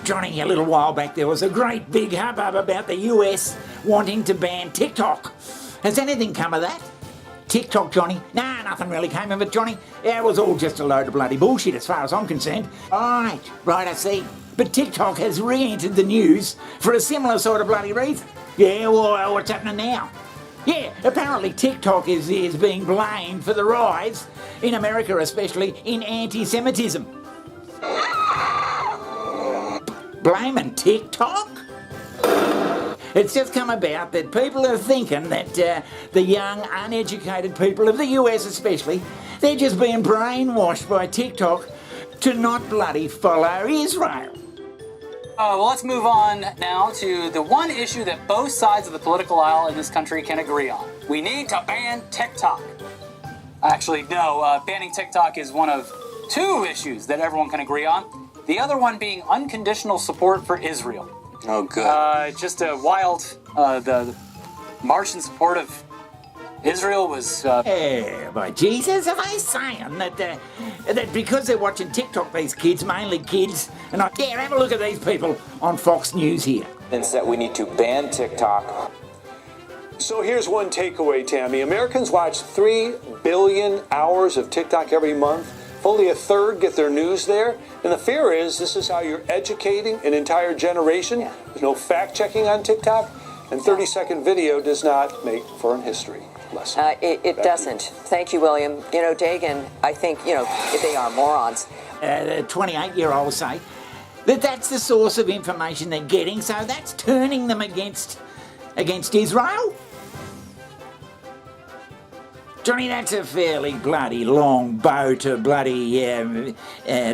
Johnny, a little while back there was a great big hubbub about the US wanting to ban TikTok. Has anything come of that? TIk Tok, Johnny? Nah, nothing really came of it, Johnny. Yeah, it was all just a load of bloody bullshit as far as I'm concerned. Right, I see. But TikTok has re-entered the news for a similar sort of bloody reason. Yeah, well, what's happening now? Yeah, apparently TikTok is being blamed for the rise, in America especially, in anti-Semitism. Blaming TikTok? It's just come about that people are thinking that the young, uneducated people of the US especially, they're just being brainwashed by TikTok to not bloody follow Israel. Well, let's move on now to the one issue that both sides of the political aisle in this country can agree on. We need to ban TikTok. Actually, no, banning TikTok is one of two issues that everyone can agree on. The other one being unconditional support for Israel. Oh, good. Just a wild, the march in support of Israel was... By Jesus, are they saying that because they're watching TikTok, these kids, mainly kids, and have a look at these people on Fox News here. It's that we need to ban TikTok. So here's one takeaway, Tammy. Americans watch 3 billion hours of TikTok every month. Fully a third get their news there. And the fear is this is how you're educating an entire generation. There's no fact-checking on TikTok. And 30-second video does not make for an history lesson. It doesn't. Thank you, William. You know, Dagan, I think, they are morons. The 28-year-olds say that that's the source of information they're getting, so that's turning them against Israel. Johnny, that's a fairly bloody long bow to bloody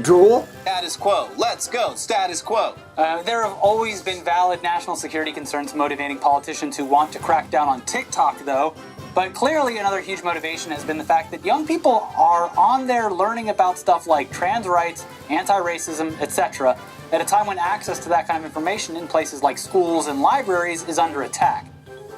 draw. Status quo. Let's go. Status quo. There have always been valid national security concerns motivating politicians who want to crack down on TikTok, though. But clearly another huge motivation has been the fact that young people are on there learning about stuff like trans rights, anti-racism, etc., at a time when access to that kind of information in places like schools and libraries is under attack.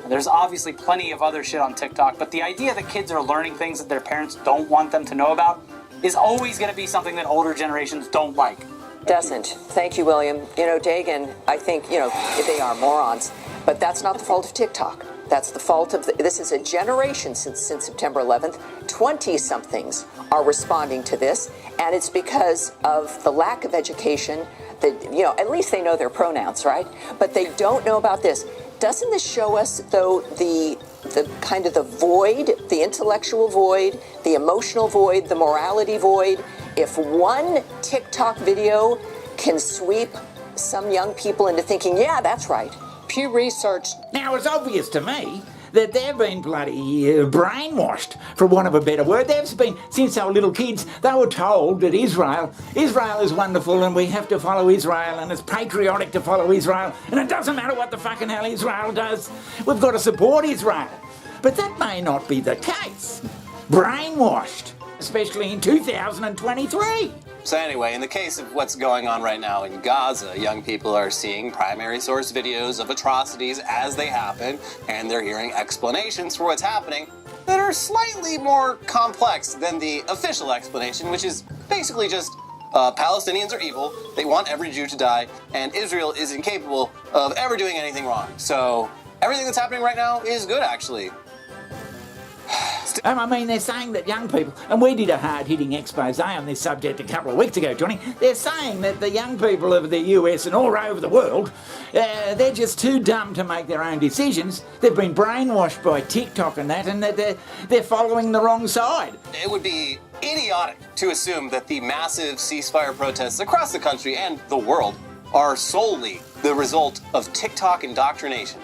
There's obviously plenty of other shit on TikTok, but the idea that kids are learning things that their parents don't want them to know about is always going to be something that older generations don't like. Doesn't. Thank you, William. You know, Dagan, I think, they are morons. But that's not the fault of TikTok. That's the fault of this is a generation since September 11th. 20-somethings are responding to this, and it's because of the lack of education that, at least they know their pronouns, right? But they don't know about this. Doesn't this show us, though, the kind of the void, the intellectual void, the emotional void, the morality void? If one TikTok video can sweep some young people into thinking, yeah, that's right. Pew Research. Now, it's obvious to me that they've been bloody brainwashed, for want of a better word. They've been, since they were little kids, they were told that Israel is wonderful and we have to follow Israel and it's patriotic to follow Israel and it doesn't matter what the fucking hell Israel does. We've got to support Israel. But that may not be the case. Brainwashed, especially in 2023. So anyway, in the case of what's going on right now in Gaza, young people are seeing primary source videos of atrocities as they happen, and they're hearing explanations for what's happening that are slightly more complex than the official explanation, which is basically just Palestinians are evil, they want every Jew to die, and Israel is incapable of ever doing anything wrong. So everything that's happening right now is good, actually. I mean, they're saying that young people, and we did a hard-hitting expose on this subject a couple of weeks ago, Johnny, they're saying that the young people of the US and all over the world, they're just too dumb to make their own decisions. They've been brainwashed by TikTok and that, and that they're following the wrong side. It would be idiotic to assume that the massive ceasefire protests across the country and the world are solely the result of TikTok indoctrination.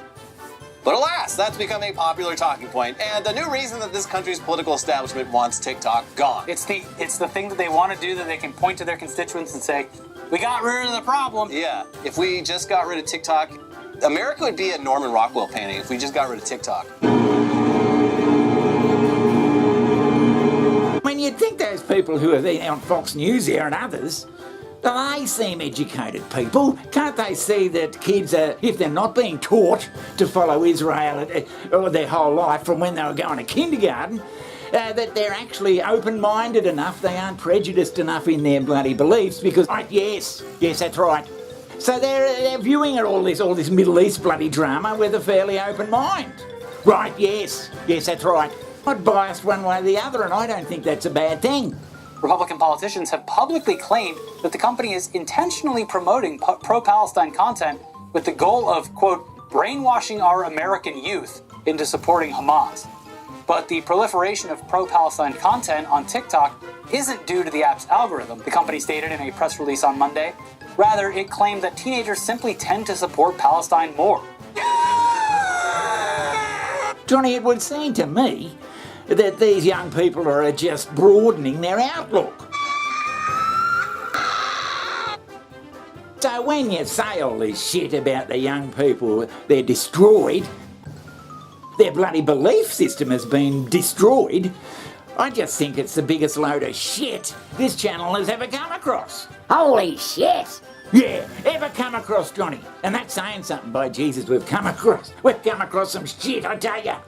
But alas, that's become a popular talking point, and the new reason that this country's political establishment wants TikTok gone. It's the thing that they want to do that they can point to their constituents and say, we got rid of the problem. Yeah, if we just got rid of TikTok, America would be a Norman Rockwell painting if we just got rid of TikTok. I mean, you'd think those people who are on Fox News here and others, they seem educated people. Can't they see that kids are, if they're not being taught to follow Israel their whole life from when they were going to kindergarten, that they're actually open-minded enough, they aren't prejudiced enough in their bloody beliefs because, yes, that's right. So they're viewing all this Middle East bloody drama with a fairly open mind. Right, yes, that's right. Not biased one way or the other, and I don't think that's a bad thing. Republican politicians have publicly claimed that the company is intentionally promoting pro-Palestine content with the goal of, quote, brainwashing our American youth into supporting Hamas. But the proliferation of pro-Palestine content on TikTok isn't due to the app's algorithm, the company stated in a press release on Monday. Rather, it claimed that teenagers simply tend to support Palestine more. Johnny, it would seem to me that these young people are just broadening their outlook. So when you say all this shit about the young people, they're destroyed, their bloody belief system has been destroyed, I just think it's the biggest load of shit this channel has ever come across. Holy shit! Yeah, ever come across, Johnny. And that's saying something, by Jesus. We've come across some shit, I tell ya.